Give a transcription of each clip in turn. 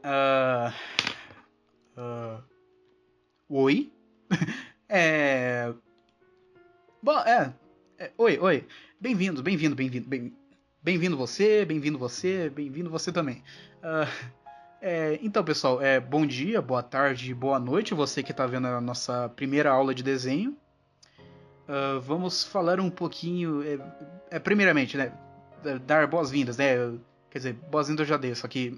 Ah, ah, oi? É. Bom, oi. Bem-vindo você, bem-vindo você também. Ah, então, pessoal, bom dia, boa tarde, boa noite, você que está vendo a nossa primeira aula de desenho. Vamos falar um pouquinho, primeiramente, né, dar boas-vindas, né? Quer dizer, boas-vindas eu já dei, só que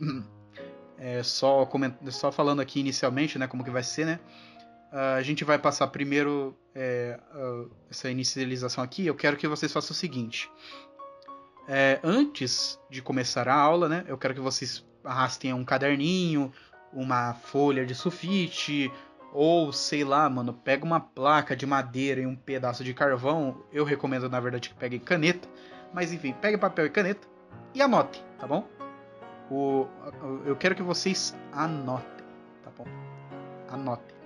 só falando aqui inicialmente, né, como que vai ser, né? A gente vai passar primeiro essa inicialização aqui. Eu quero que vocês façam o seguinte. Antes de começar a aula, né, eu quero que vocês arrastem um caderninho, uma folha de sulfite, ou sei lá, mano, pega uma placa de madeira e um pedaço de carvão. Eu recomendo, na verdade, que pegue caneta. Mas enfim, pegue papel e caneta e anote, tá bom? Eu quero que vocês anotem, tá bom? Anotem.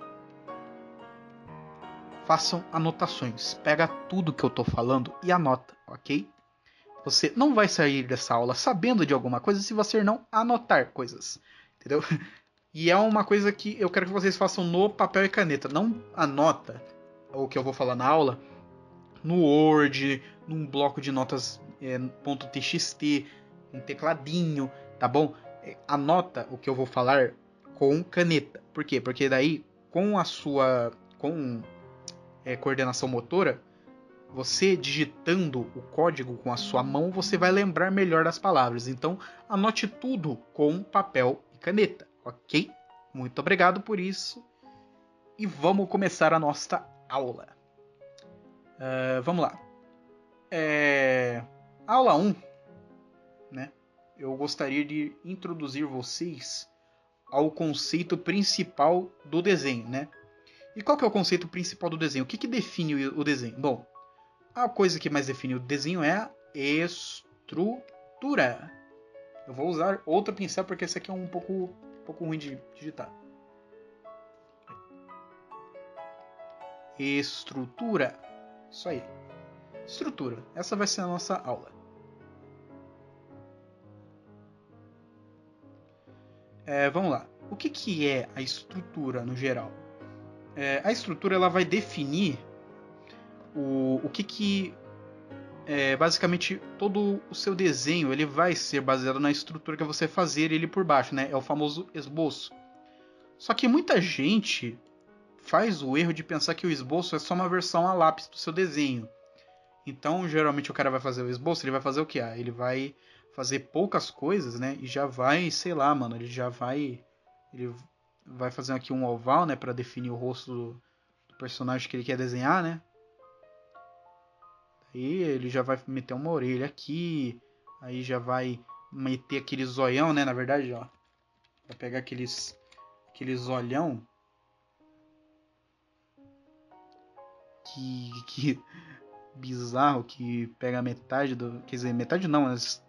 Façam anotações. Pega tudo que eu tô falando e anota, ok? Você não vai sair dessa aula sabendo de alguma coisa se você não anotar coisas, entendeu? E é uma coisa que eu quero que vocês façam no papel e caneta. Não anota o que eu vou falar na aula no Word, num bloco de notas .txt, um tecladinho, tá bom? Anota o que eu vou falar com caneta. Por quê? Porque daí, com a sua coordenação motora, você digitando o código com a sua mão, você vai lembrar melhor das palavras. Então, anote tudo com papel e caneta, ok? Muito obrigado por isso. E vamos começar a nossa aula. Vamos lá. Aula 1, né? Eu gostaria de introduzir vocês ao conceito principal do desenho, né? E qual que é o conceito principal do desenho? O que define o desenho? Bom, a coisa que mais define o desenho é a estrutura. Eu vou usar outro pincel porque esse aqui é um pouco ruim de digitar. Estrutura. Isso aí. Estrutura. Essa vai ser a nossa aula. Vamos lá. O que é a estrutura no geral? A estrutura ela vai definir o que basicamente todo o seu desenho ele vai ser baseado na estrutura que você fazer ele por baixo, né? É o famoso esboço. Só que muita gente faz o erro de pensar que o esboço é só uma versão a lápis do seu desenho. Então, geralmente o cara vai fazer o esboço, ele vai fazer o que? Ele vai fazer poucas coisas, né? E já vai, sei lá, mano, ele vai fazer aqui um oval, né, para definir o rosto do personagem que ele quer desenhar, né? Aí ele já vai meter uma orelha aqui, aí já vai meter aquele zoião, né, na verdade, ó. Vai pegar aqueles olhão que bizarro, que pega metade do, quer dizer, metade não, mas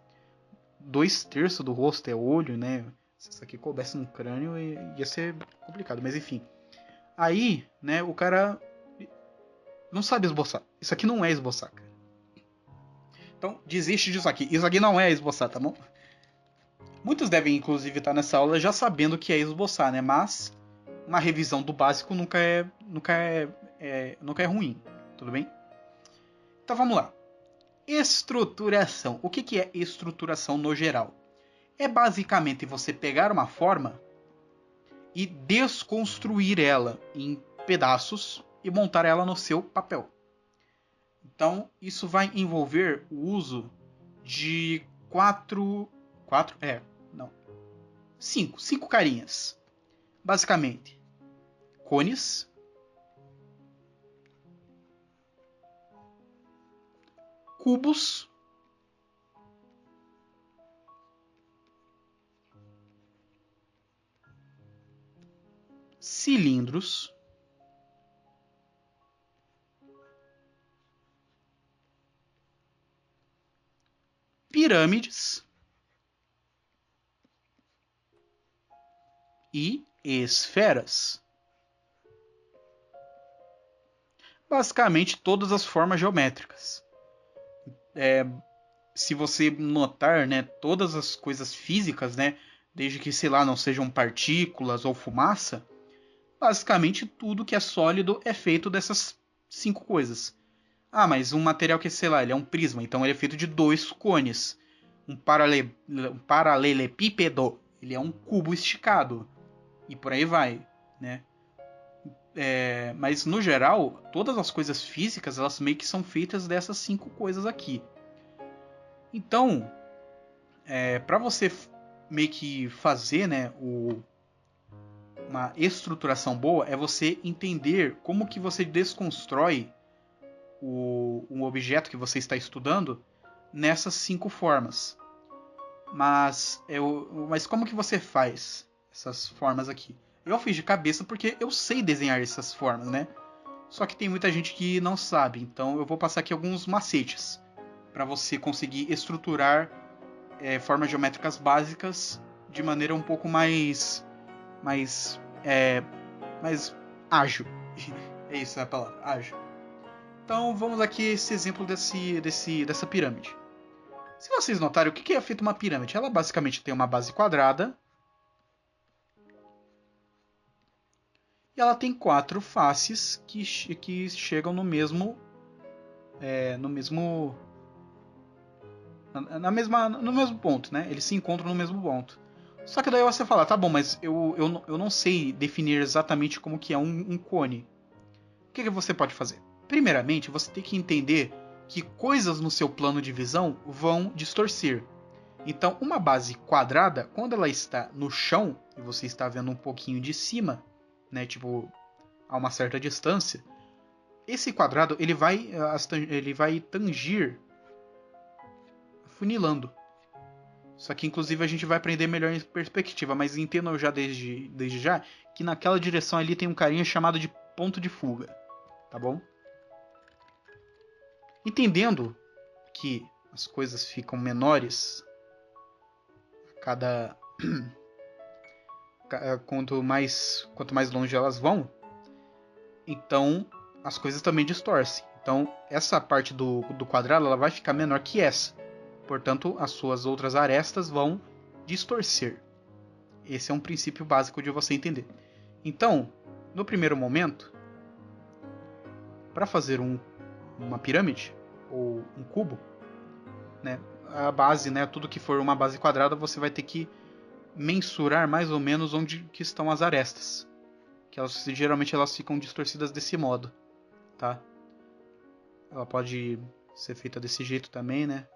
2/3 do rosto é olho, né? Se isso aqui coubesse no crânio ia ser complicado, mas enfim. Aí, né, o cara não sabe esboçar. Isso aqui não é esboçar, cara. Então, desiste disso aqui. Isso aqui não é esboçar, tá bom? Muitos devem, inclusive, estar nessa aula já sabendo o que é esboçar, né? Mas uma revisão do básico nunca é ruim, tudo bem? Então vamos lá. Estruturação. O que é estruturação no geral? É basicamente você pegar uma forma e desconstruir ela em pedaços e montar ela no seu papel. Então, isso vai envolver o uso de cinco carinhas. Basicamente, cones, cubos, cilindros, pirâmides e esferas. Basicamente, todas as formas geométricas. Se você notar, né, todas as coisas físicas, né, desde que, sei lá, não sejam partículas ou fumaça, basicamente tudo que é sólido é feito dessas 5 coisas. Ah, mas um material que, sei lá, ele é um prisma, então ele é feito de 2 cones. Um paralelepípedo, ele é um cubo esticado. E por aí vai, né? Mas no geral, todas as coisas físicas, elas meio que são feitas dessas 5 coisas aqui. Então, para você meio que fazer, né, uma estruturação boa, é você entender como que você desconstrói um objeto que você está estudando nessas 5 formas. Mas como que você faz essas formas aqui? Eu fiz de cabeça porque eu sei desenhar essas formas, né? Só que tem muita gente que não sabe, então eu vou passar aqui alguns macetes para você conseguir estruturar formas geométricas básicas de maneira um pouco mais ágil. É isso a palavra, ágil. Então vamos aqui esse exemplo dessa pirâmide. Se vocês notarem, o que é feito uma pirâmide? Ela basicamente tem uma base quadrada e ela tem 4 faces que chegam no mesmo no mesmo ponto, né? Eles se encontram no mesmo ponto. Só que daí você fala, tá bom, mas eu não sei definir exatamente como que é um cone. O que você pode fazer? Primeiramente, você tem que entender que coisas no seu plano de visão vão distorcer. Então, uma base quadrada, quando ela está no chão e você está vendo um pouquinho de cima, né, tipo a uma certa distância, esse quadrado ele vai tangir funilando. Só que inclusive a gente vai aprender melhor em perspectiva, mas entendam já desde já que naquela direção ali tem um carinha chamado de ponto de fuga, tá bom? Entendendo que as coisas ficam menores cada quanto mais longe elas vão, então as coisas também distorcem. Então essa parte do quadrado ela vai ficar menor que essa. Portanto, as suas outras arestas vão distorcer. Esse é um princípio básico de você entender. Então, no primeiro momento, para fazer uma pirâmide ou um cubo, né, a base, né, tudo que for uma base quadrada, você vai ter que mensurar mais ou menos onde que estão as arestas, que geralmente elas ficam distorcidas desse modo, tá? Ela pode ser feita desse jeito também, né?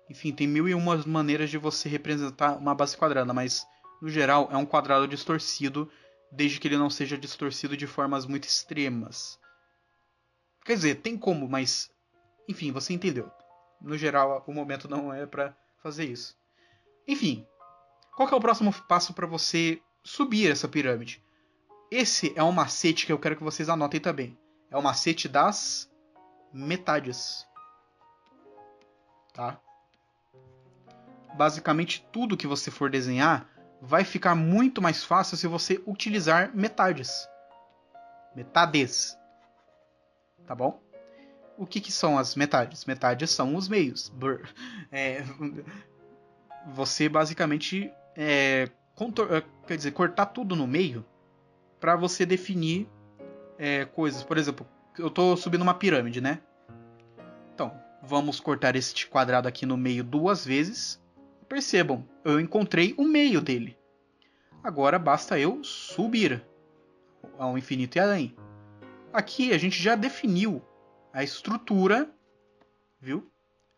Enfim, tem mil e umas maneiras de você representar uma base quadrada, mas no geral é um quadrado distorcido, desde que ele não seja distorcido de formas muito extremas. Quer dizer, tem como, mas enfim, você entendeu. No geral, o momento não é para fazer isso. Enfim, qual que é o próximo passo para você subir essa pirâmide? Esse é um macete que eu quero que vocês anotem também. É o macete das metades, tá? Basicamente tudo que você for desenhar vai ficar muito mais fácil se você utilizar metades. Metades, tá bom? O que são as metades? Metades são os meios. É, você basicamente quer dizer, cortar tudo no meio para você definir coisas. Por exemplo, eu estou subindo uma pirâmide, né? Então, vamos cortar este quadrado aqui no meio 2 vezes. Percebam, eu encontrei o meio dele. Agora basta eu subir ao infinito e além. Aqui a gente já definiu a estrutura, viu?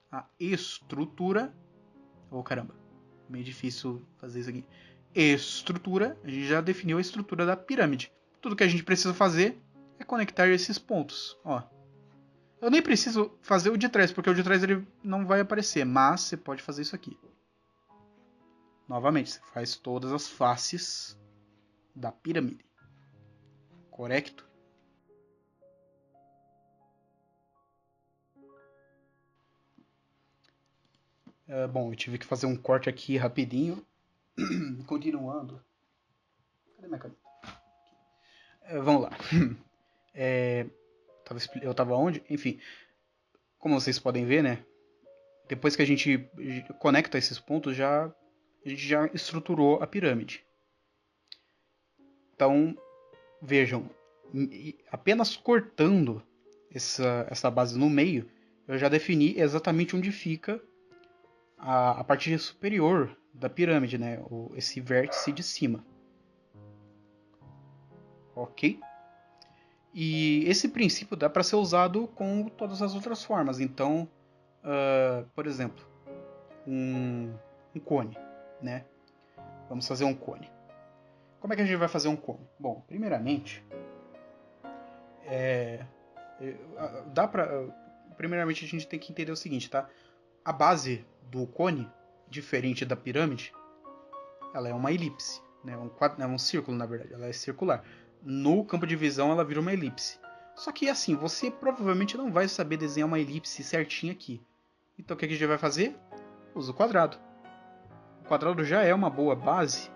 A estrutura. Oh, caramba, meio difícil fazer isso aqui. Estrutura, a gente já definiu a estrutura da pirâmide. Tudo que a gente precisa fazer é conectar esses pontos. Ó, eu nem preciso fazer o de trás, porque o de trás ele não vai aparecer, mas você pode fazer isso aqui. Novamente, você faz todas as faces da pirâmide. Correto? Bom, eu tive que fazer um corte aqui rapidinho. Continuando. Cadê minha caneta? Vamos lá. Eu tava onde? Enfim, como vocês podem ver, né? Depois que a gente conecta esses pontos, já a gente já estruturou a pirâmide. Então, vejam, apenas cortando essa base no meio, eu já defini exatamente onde fica a parte superior da pirâmide, né? Esse vértice de cima. Ok? E esse princípio dá para ser usado com todas as outras formas. Então, por exemplo, um cone, né? Vamos fazer um cone. Como é que a gente vai fazer um cone? Bom, primeiramente, primeiramente a gente tem que entender o seguinte, tá? A base do cone, diferente da pirâmide, ela é uma elipse, né? É um círculo, na verdade, ela é circular. No campo de visão, ela vira uma elipse. Só que assim, você provavelmente não vai saber desenhar uma elipse certinha aqui. Então o que a gente vai fazer? Usa o quadrado. O quadrado já é uma boa base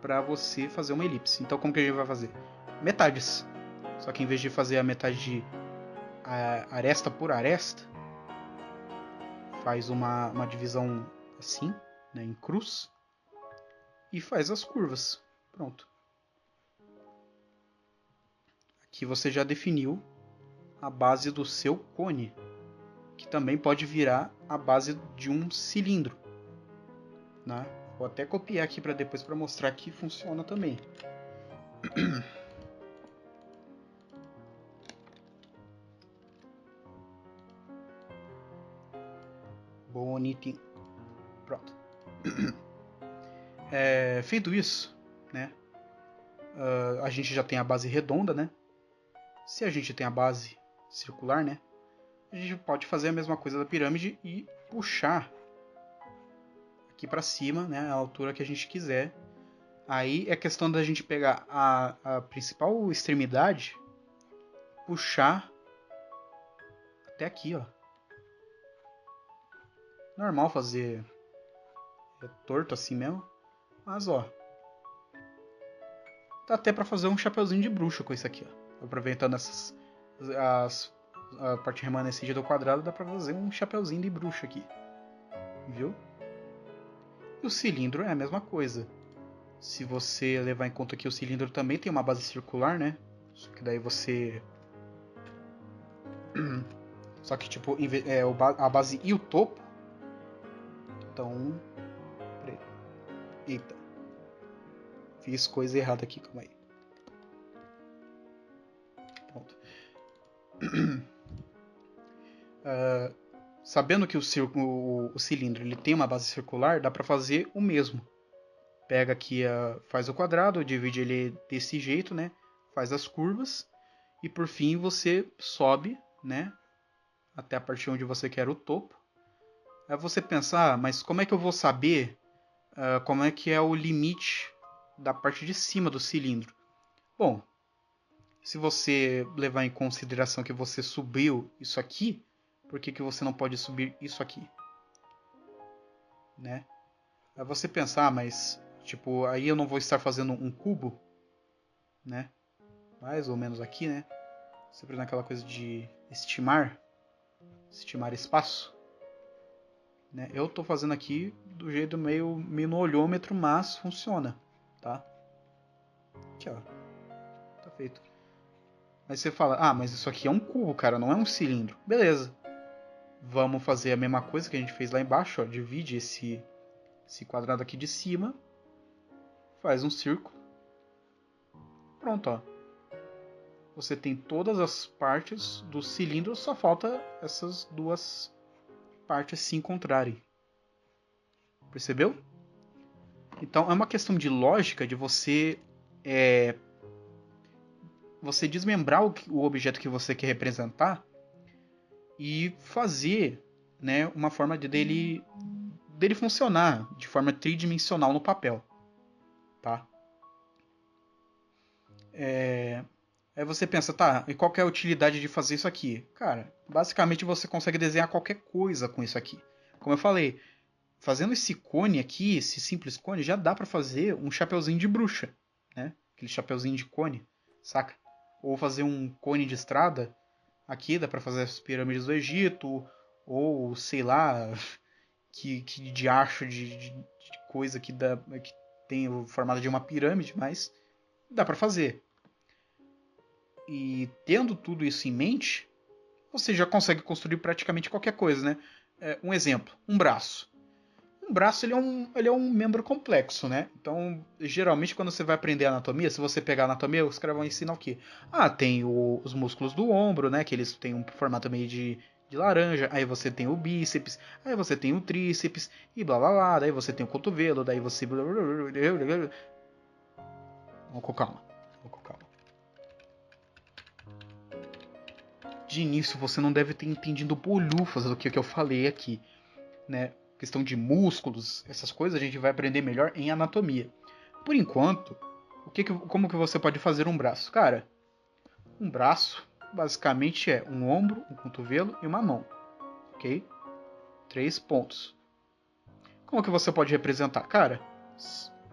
para você fazer uma elipse. Então como que a gente vai fazer? Metades. Só que em vez de fazer a metade de aresta por aresta, faz uma divisão assim, né, em cruz, e faz as curvas. Pronto. Aqui você já definiu a base do seu cone, que também pode virar a base de um cilindro, né? Vou até copiar aqui para depois para mostrar que funciona também. Bonitinho. Pronto. Feito isso, né? A gente já tem a base redonda, né? Se a gente tem a base circular, né? A gente pode fazer a mesma coisa da pirâmide e puxar aqui para cima, né? A altura que a gente quiser. Aí é questão da gente pegar a principal extremidade, puxar até aqui, ó. Normal fazer torto assim mesmo, mas ó, dá até para fazer um chapeuzinho de bruxa com isso aqui, ó. Aproveitando a parte remanescente do quadrado, dá para fazer um chapeuzinho de bruxa aqui, viu? E o cilindro é a mesma coisa. Se você levar em conta que o cilindro também tem uma base circular, né? Só que daí você... Só que tipo, a base e o topo. Então... Peraí. Eita. Fiz coisa errada aqui, calma aí. Pronto. Sabendo que o cilindro ele tem uma base circular, dá para fazer o mesmo. Pega aqui, faz o quadrado, divide ele desse jeito, né? Faz as curvas e por fim você sobe, né? Até a parte onde você quer o topo. Aí você pensa, mas como é que eu vou saber como é que é o limite da parte de cima do cilindro? Bom, se você levar em consideração que você subiu isso aqui, por que você não pode subir isso aqui? Né? Aí você pensar, mas tipo, aí eu não vou estar fazendo um cubo, né? Mais ou menos aqui, né? Sempre naquela coisa de estimar espaço, né? Eu estou fazendo aqui do jeito meio no olhômetro, mas funciona, tá? Aqui, ó. Tá feito. Mas você fala, mas isso aqui é um cubo, cara, não é um cilindro. Beleza. Vamos fazer a mesma coisa que a gente fez lá embaixo, ó. Divide esse quadrado aqui de cima. Faz um círculo. Pronto, ó. Você tem todas as partes do cilindro, só falta essas duas partes se encontrarem. Percebeu? Então é uma questão de lógica de você você desmembrar o objeto que você quer representar e fazer, né, uma forma dele funcionar de forma tridimensional no papel, tá? Aí você pensa, tá, e qual que é a utilidade de fazer isso aqui? Cara, basicamente você consegue desenhar qualquer coisa com isso aqui. Como eu falei, fazendo esse cone aqui, esse simples cone, já dá para fazer um chapeuzinho de bruxa, né? Aquele chapeuzinho de cone, saca? Ou fazer um cone de estrada, aqui dá para fazer as pirâmides do Egito, ou sei lá, que diacho de coisa que tem o formato de uma pirâmide, mas dá para fazer. E tendo tudo isso em mente, você já consegue construir praticamente qualquer coisa, né? Um exemplo, um braço. Um braço ele é um membro complexo, né? Então, geralmente, quando você vai aprender anatomia, se você pegar anatomia, os caras vão ensinar o quê? Ah, tem os músculos do ombro, né? Que eles têm um formato meio de laranja. Aí você tem o bíceps. Aí você tem o tríceps. E blá blá blá. Daí você tem o cotovelo. Daí você. Vamos com calma. Vamos com calma. De início, você não deve ter entendido bolhufas do que eu falei aqui, né? Questão de músculos, essas coisas a gente vai aprender melhor em anatomia. Por enquanto, como que você pode fazer um braço? Cara, um braço basicamente é um ombro, um cotovelo e uma mão, ok? 3 pontos. Como que você pode representar? Cara,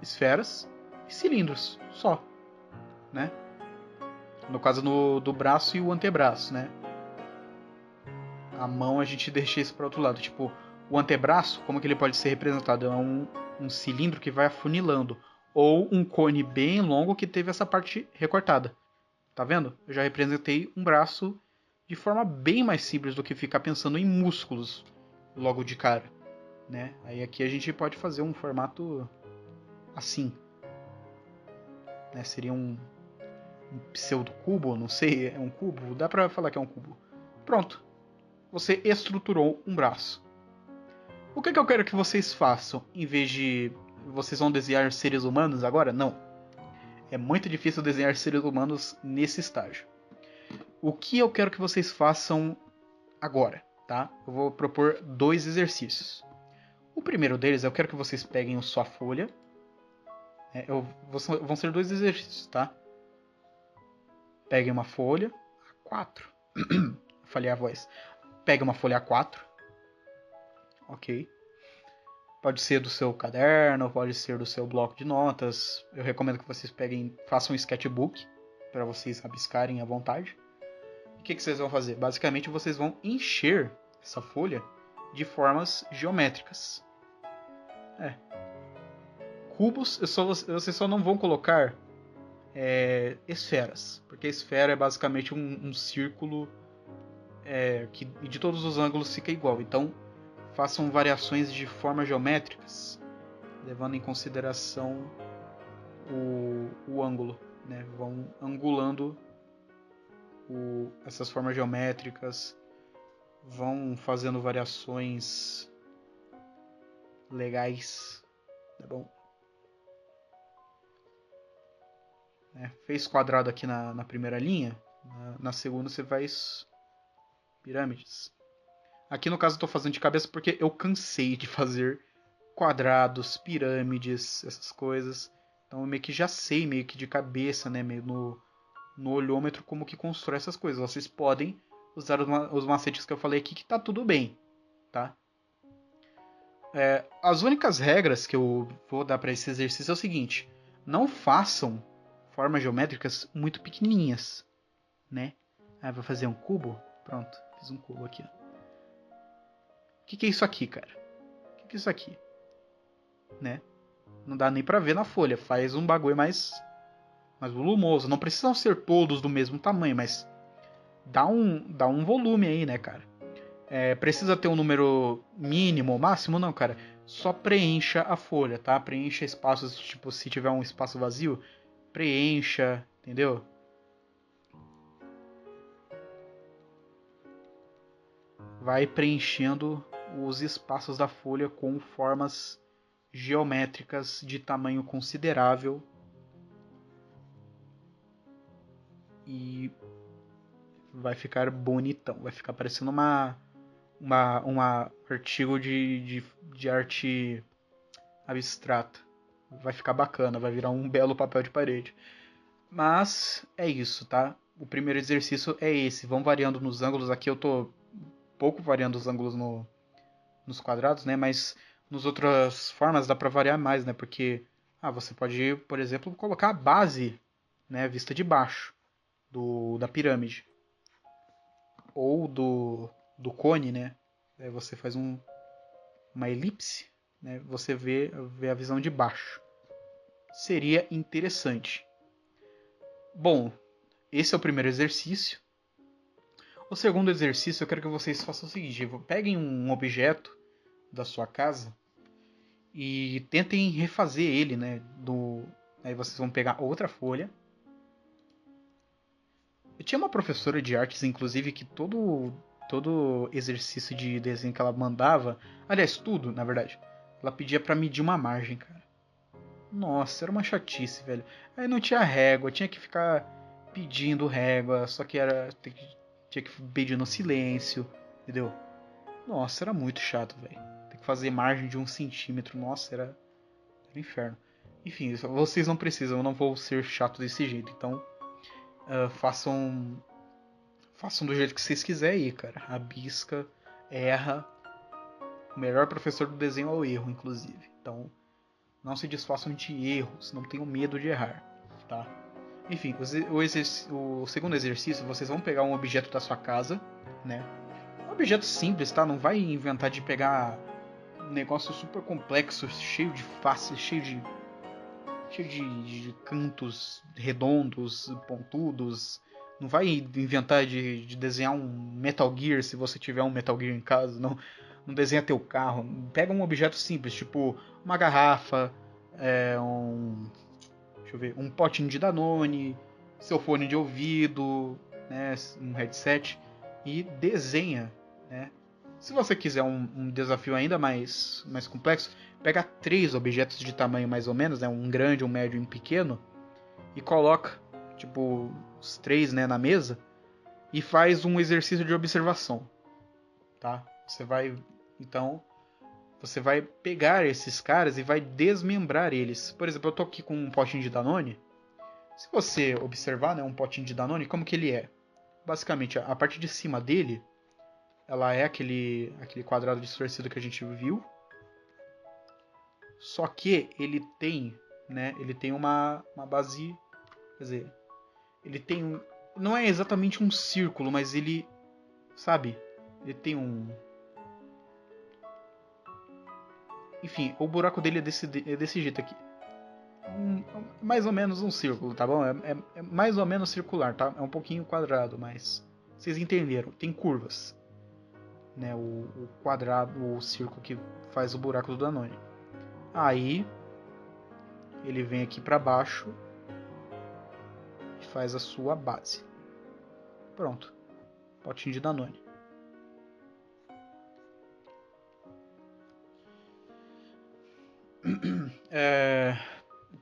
esferas e cilindros, só, né? No caso do braço e o antebraço, né? A mão a gente deixa isso para outro lado, tipo, o antebraço, como que ele pode ser representado? É um cilindro que vai afunilando. Ou um cone bem longo que teve essa parte recortada. Tá vendo? Eu já representei um braço de forma bem mais simples do que ficar pensando em músculos logo de cara. Né? Aí aqui a gente pode fazer um formato assim. Né? Seria um pseudo cubo, não sei, é um cubo? Dá pra falar que é um cubo. Pronto. Você estruturou um braço. O que eu quero que vocês façam em vez de vocês vão desenhar seres humanos agora? Não. É muito difícil desenhar seres humanos nesse estágio. O que eu quero que vocês façam agora, tá? Eu vou propor 2 exercícios. O primeiro deles, eu quero que vocês peguem a sua folha. Vão ser 2 exercícios, tá? Peguem uma folha A4. Falei a voz. Pegue uma folha A4. Ok. Pode ser do seu caderno, pode ser do seu bloco de notas. Eu recomendo que vocês façam um sketchbook para vocês rabiscarem à vontade. E o que vocês vão fazer? Basicamente, vocês vão encher essa folha de formas geométricas. Cubos, vocês só não vão colocar esferas, porque a esfera é basicamente um círculo que de todos os ângulos fica igual. Então, façam variações de formas geométricas, levando em consideração o ângulo, né? Vão angulando essas formas geométricas, vão fazendo variações legais, tá bom? Fez quadrado aqui na primeira linha, na segunda você faz pirâmides. Aqui no caso eu estou fazendo de cabeça porque eu cansei de fazer quadrados, pirâmides, essas coisas. Então eu meio que já sei, meio que de cabeça, né, meio no olhômetro como que constrói essas coisas. Vocês podem usar os macetes que eu falei aqui que tá tudo bem, tá? As únicas regras que eu vou dar para esse exercício é o seguinte: não façam formas geométricas muito pequenininhas, né? Vou fazer um cubo, pronto, fiz um cubo aqui. O que é isso aqui, cara? O que é isso aqui? Né? Não dá nem pra ver na folha, faz um bagulho mais volumoso. Não precisam ser todos do mesmo tamanho, mas dá um volume aí, né, cara? Precisa ter um número mínimo ou máximo? Não, cara. Só preencha a folha, tá? Preencha espaços, tipo, se tiver um espaço vazio, preencha, entendeu? Vai preenchendo os espaços da folha com formas geométricas de tamanho considerável. E vai ficar bonitão. Vai ficar parecendo um artigo de arte abstrata. Vai ficar bacana, vai virar um belo papel de parede. Mas é isso, tá? O primeiro exercício é esse. Vão variando nos ângulos. Aqui eu tô pouco variando os ângulos nos quadrados, né? Mas nas outras formas dá para variar mais, né? Porque você pode, por exemplo, colocar a base, né, vista de baixo da pirâmide. Ou do cone, né? Aí você faz uma elipse, né, você vê a visão de baixo. Seria interessante. Bom, esse é o primeiro exercício. O segundo exercício, eu quero que vocês façam o seguinte: peguem um objeto da sua casa e tentem refazer ele, né? Aí vocês vão pegar outra folha. Eu tinha uma professora de artes, inclusive, que todo exercício de desenho que ela mandava, aliás, tudo, na verdade, ela pedia pra medir uma margem, cara. Nossa, era uma chatice, velho. Aí não tinha régua, tinha que ficar pedindo régua, só que tinha que pedir no silêncio, entendeu? Nossa, era muito chato, velho. Tem que fazer margem de 1 centímetro, nossa, era um inferno. Enfim, vocês não precisam, eu não vou ser chato desse jeito, então façam do jeito que vocês quiserem aí, cara. Rabisca, erra. O melhor professor do desenho é o erro, inclusive. Então, não se desfaçam de erros, não tenham medo de errar, tá? Enfim, o segundo exercício, vocês vão pegar um objeto da sua casa, né? Um objeto simples, tá? Não vai inventar de pegar um negócio super complexo, cheio de faces, cheio de cantos redondos, pontudos. Não vai inventar de desenhar um Metal Gear se você tiver um Metal Gear em casa. Não desenha teu carro. Pega um objeto simples, tipo uma garrafa, deixa eu ver, um potinho de Danone, seu fone de ouvido, né, um headset, e desenha, né? Se você quiser um desafio ainda mais complexo, pega 3 objetos de tamanho mais ou menos, né, um grande, um médio e um pequeno, e coloca, tipo, os 3, né, na mesa, e faz um exercício de observação, tá? Então, você vai pegar esses caras e vai desmembrar eles. Por exemplo, eu tô aqui com um potinho de Danone. Se você observar, né, um potinho de Danone, como que ele é? Basicamente, a parte de cima dele, ela é aquele quadrado distorcido que a gente viu. Só que ele tem, né, uma base, quer dizer, ele tem não é exatamente um círculo, mas ele, sabe, ele tem enfim, o buraco dele é desse jeito aqui. Mais ou menos um círculo, tá bom? É mais ou menos circular, tá? É um pouquinho quadrado, mas vocês entenderam. Tem curvas, né? O quadrado, o círculo que faz o buraco do Danone. Aí ele vem aqui para baixo e faz a sua base. Pronto, potinho de Danone.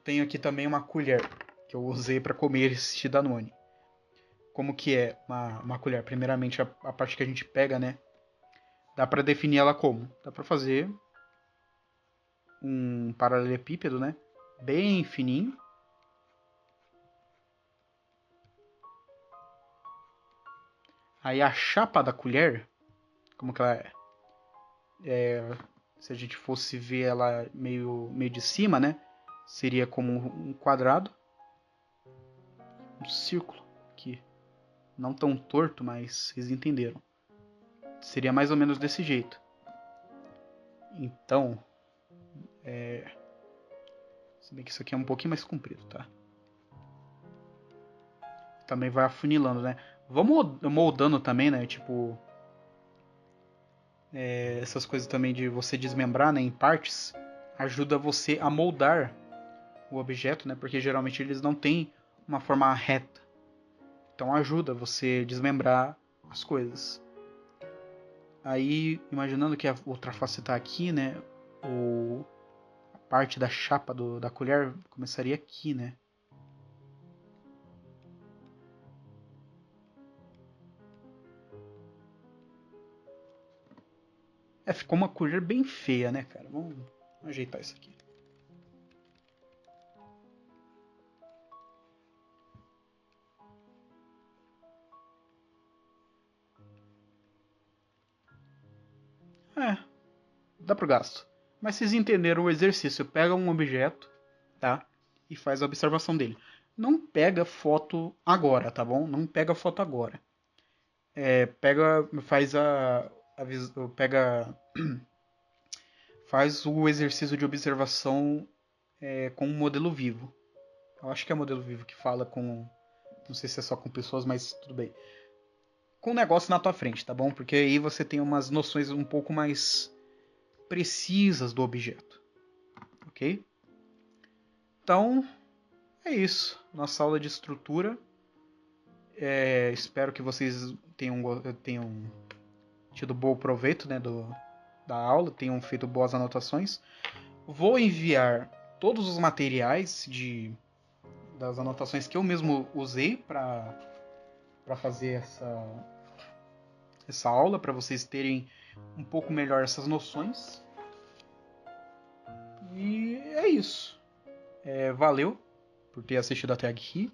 Tenho aqui também uma colher que eu usei para comer esse Danone. Como que é uma colher? Primeiramente, a parte que a gente pega, né? Dá para definir ela como? Dá para fazer um paralelepípedo, né? Bem fininho. Aí a chapa da colher, como que ela se a gente fosse ver ela meio de cima, né? Seria como um quadrado, um círculo aqui. Não tão torto, mas vocês entenderam. Seria mais ou menos desse jeito. Então, se bem que isso aqui é um pouquinho mais comprido, tá? Também vai afunilando, né? Vamos moldando também, né? Tipo, essas coisas também de você desmembrar, né, em partes, ajuda você a moldar o objeto, né? Porque geralmente eles não têm uma forma reta. Então ajuda você desmembrar as coisas. Aí, imaginando que a outra face está aqui, né? A parte da chapa da colher começaria aqui, né? Ficou uma colher bem feia, né, cara? Vamos ajeitar isso aqui. Dá pro gasto. Mas vocês entenderam o exercício. Pega um objeto, tá? E faz a observação dele. Não pega foto agora, tá bom? Não pega foto agora. Pega faz o exercício de observação com um modelo vivo. Eu acho que é modelo vivo que fala com... Não sei se é só com pessoas, mas tudo bem. Com o negócio na tua frente, tá bom? Porque aí você tem umas noções um pouco mais precisas do objeto, ok? Então, é isso. Nossa aula de estrutura. Espero que vocês tenham tido bom proveito, né, da aula, tenham feito boas anotações. Vou enviar todos os materiais das anotações que eu mesmo usei para fazer essa aula, para vocês terem um pouco melhor essas noções. E é isso. Valeu por ter assistido até aqui.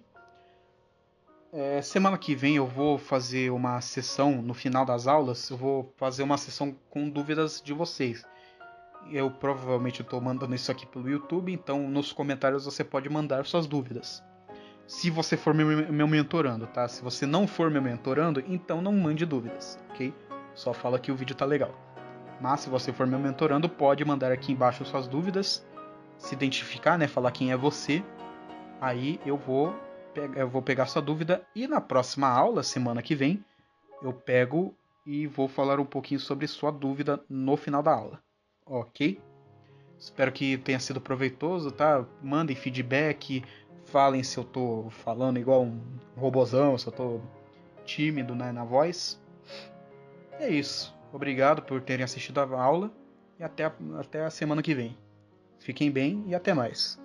Semana que vem eu vou fazer uma sessão, no final das aulas, eu vou fazer uma sessão com dúvidas de vocês. Eu provavelmente estou mandando isso aqui pelo YouTube, então nos comentários você pode mandar suas dúvidas. Se você for meu mentorando, tá? Se você não for meu mentorando, então não mande dúvidas, ok? Só fala que o vídeo tá legal. Mas se você for meu mentorando, pode mandar aqui embaixo suas dúvidas, se identificar, né? Falar quem é você. Aí eu vou pegar sua dúvida e na próxima aula, semana que vem, eu pego e vou falar um pouquinho sobre sua dúvida no final da aula, ok? Espero que tenha sido proveitoso, tá? Mandem feedback, falem se eu tô falando igual um robozão, se eu tô tímido, né, na voz. É isso. Obrigado por terem assistido a aula e até a semana que vem. Fiquem bem e até mais.